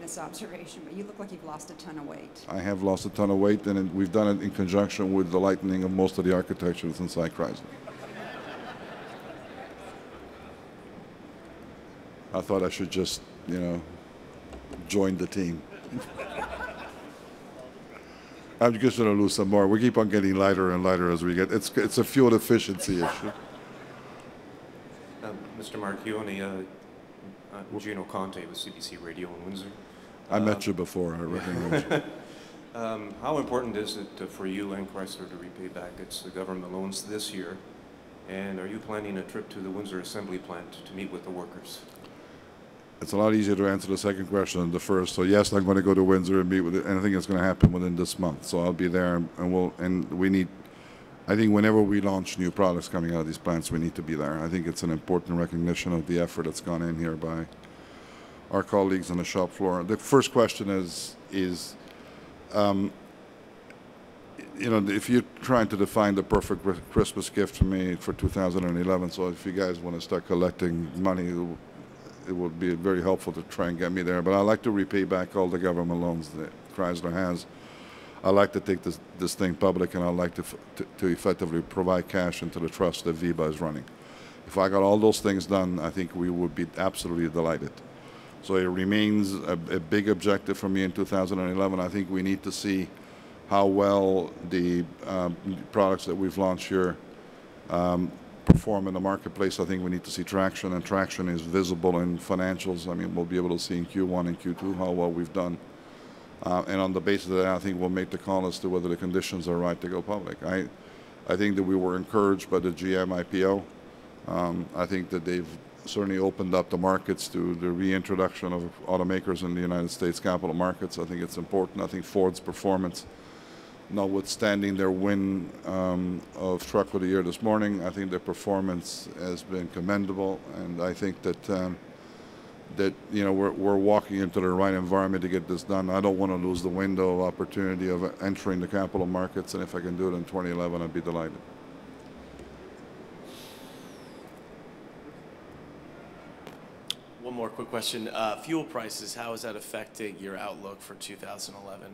this observation, but you look like you've lost a ton of weight. I have lost a ton of weight, and we've done it in conjunction with the lightening of most of the architecture that's inside Chrysler. I thought I should just, you know, join the team. I'm just going to lose some more. We keep on getting lighter and lighter as we get. It's a fuel efficiency issue. Mr. Marchionne, Gino Conte with CBC Radio in Windsor. I met you before. I recognize you. How important is it for you and Chrysler to repay back its government loans this year? And are you planning a trip to the Windsor assembly plant to meet with the workers? It's a lot easier to answer the second question than the first. So yes, I'm going to go to Windsor and meet with it, and I think it's going to happen within this month. So I'll be there, and we need. I think whenever we launch new products coming out of these plants, we need to be there. I think it's an important recognition of the effort that's gone in here by our colleagues on the shop floor. The first question is you know, if you're trying to define the perfect Christmas gift for me for 2011, so if you guys want to start collecting money, it would be very helpful to try and get me there. But I like to repay back all the government loans that Chrysler has. I like to take this thing public, and I like to effectively provide cash into the trust that VIBA is running. If I got all those things done, I think we would be absolutely delighted. So it remains a big objective for me in 2011. I think we need to see how well the products that we've launched here perform in the marketplace. I think we need to see traction, and traction is visible in financials. I mean, we'll be able to see in Q1 and Q2 how well we've done. And on the basis of that, I think we'll make the call as to whether the conditions are right to go public. I think that we were encouraged by the GM IPO. I think that they've certainly opened up the markets to the reintroduction of automakers in the United States capital markets. I think it's important. I think Ford's performance, notwithstanding their win of Truck of the Year this morning, I think their performance has been commendable, and I think that you know, we're walking into the right environment to get this done. I don't want to lose the window of opportunity of entering the capital markets, and if I can do it in 2011, I'd be delighted. One more quick question. Fuel prices, how is that affecting your outlook for 2011?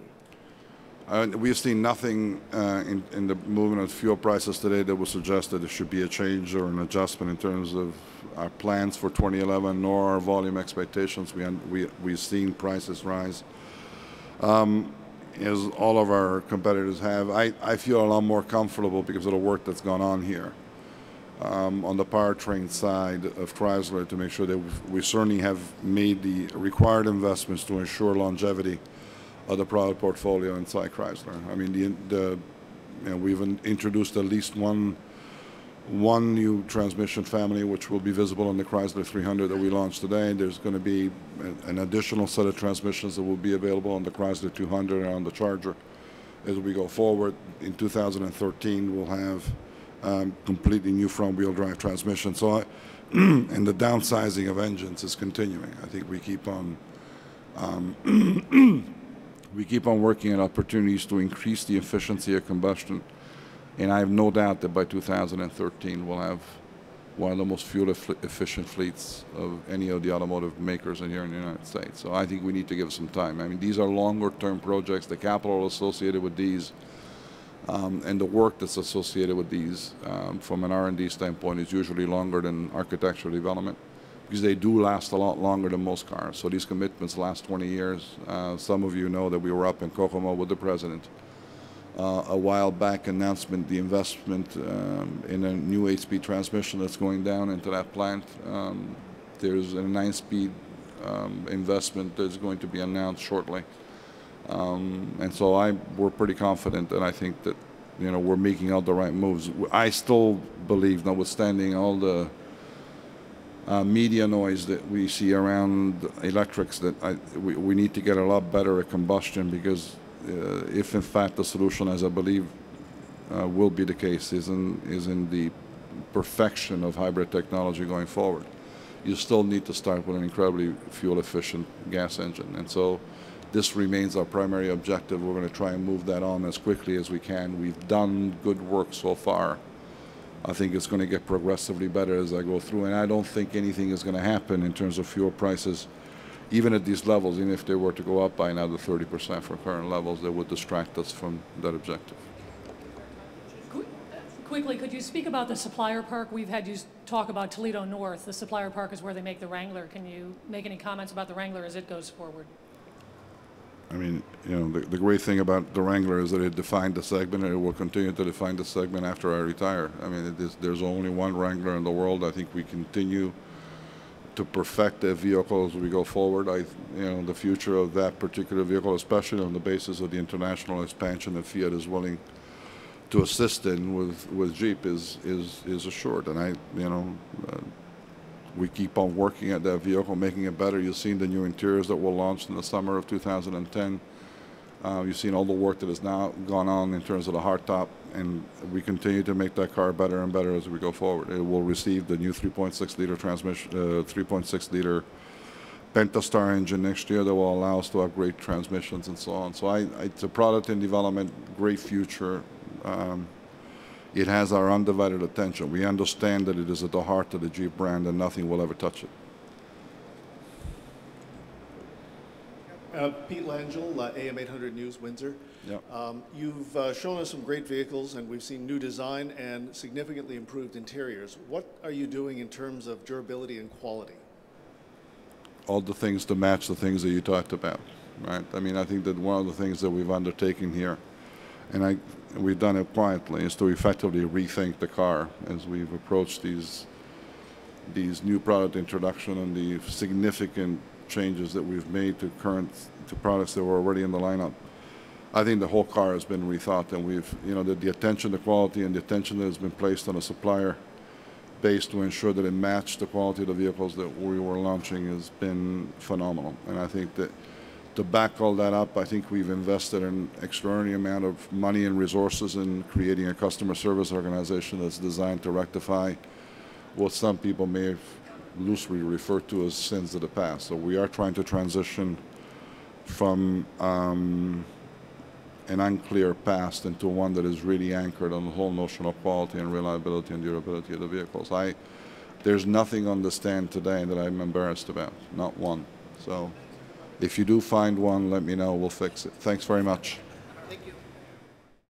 We've seen nothing in the movement of fuel prices today that would suggest that there should be a change or an adjustment in terms of our plans for 2011, nor our volume expectations. We've seen prices rise, as all of our competitors have. I feel a lot more comfortable because of the work that's gone on here on the powertrain side of Chrysler to make sure that we certainly have made the required investments to ensure longevity of the product portfolio inside Chrysler. I mean, you know, we've introduced at least one new transmission family, which will be visible on the Chrysler 300 that we launched today. There's going to be an additional set of transmissions that will be available on the Chrysler 200 and on the Charger as we go forward. In 2013, we'll have completely new front-wheel drive transmission. So, and the downsizing of engines is continuing. I think we keep on working on opportunities to increase the efficiency of combustion, and I have no doubt that by 2013 we'll have one of the most fuel-efficient fleets of any of the automotive makers in here in the United States. So I think we need to give some time. I mean, these are longer-term projects. The capital associated with these and the work that's associated with these from an R&D standpoint is usually longer than architectural development, because they do last a lot longer than most cars. So these commitments last 20 years. Some of you know that we were up in Kokomo with the president a while back, announcement the investment in a new 8-speed transmission that's going down into that plant. There's a 9-speed investment that's going to be announced shortly. And so we're pretty confident, and I think that, you know, we're making all the right moves. I still believe, notwithstanding all the media noise that we see around electrics, that we need to get a lot better at combustion, because if in fact the solution, as I believe will be the case, is in the perfection of hybrid technology going forward, you still need to start with an incredibly fuel-efficient gas engine. And so this remains our primary objective. We're going to try and move that on as quickly as we can. We've done good work so far. I think it's going to get progressively better as I go through, and I don't think anything is going to happen in terms of fuel prices even at these levels, even if they were to go up by another 30% from current levels, that would distract us from that objective. Quickly, could you speak about the supplier park? We've had you talk about Toledo North. The supplier park is where they make the Wrangler. Can you make any comments about the Wrangler as it goes forward? I mean, you know, the great thing about the Wrangler is that it defined the segment, and it will continue to define the segment after I retire. I mean, there's only one Wrangler in the world. I think we continue to perfect that vehicle as we go forward. You know, the future of that particular vehicle, especially on the basis of the international expansion that Fiat is willing to assist in with Jeep, is assured. And we keep on working at that vehicle, making it better. You've seen the new interiors that were launched in the summer of 2010. You've seen all the work that has now gone on in terms of the hardtop, and we continue to make that car better and better as we go forward. It will receive the new 3.6-liter transmission, 3.6-liter Pentastar engine next year that will allow us to upgrade transmissions and so on. So it's a product in development, great future. It has our undivided attention. We understand that it is at the heart of the Jeep brand, and nothing will ever touch it. Pete Langell, AM 800 News, Windsor. Yep. You've shown us some great vehicles, and we've seen new design and significantly improved interiors. What are you doing in terms of durability and quality? All the things to match the things that you talked about, right? I mean, I think that one of the things that we've undertaken here, and we've done it quietly, is to effectively rethink the car as we've approached these new product introduction and the significant changes that we've made to products that were already in the lineup. I think the whole car has been rethought, and we've, you know, the attention to quality and the attention that has been placed on a supplier base to ensure that it matched the quality of the vehicles that we were launching has been phenomenal. And I think that to back all that up, I think we've invested an extraordinary amount of money and resources in creating a customer service organization that's designed to rectify what some people may have loosely referred to as sins of the past. So we are trying to transition from an unclear past into one that is really anchored on the whole notion of quality and reliability and durability of the vehicles. There's nothing on the stand today that I'm embarrassed about, not one. So if you do find one, let me know, we'll fix it. Thanks very much.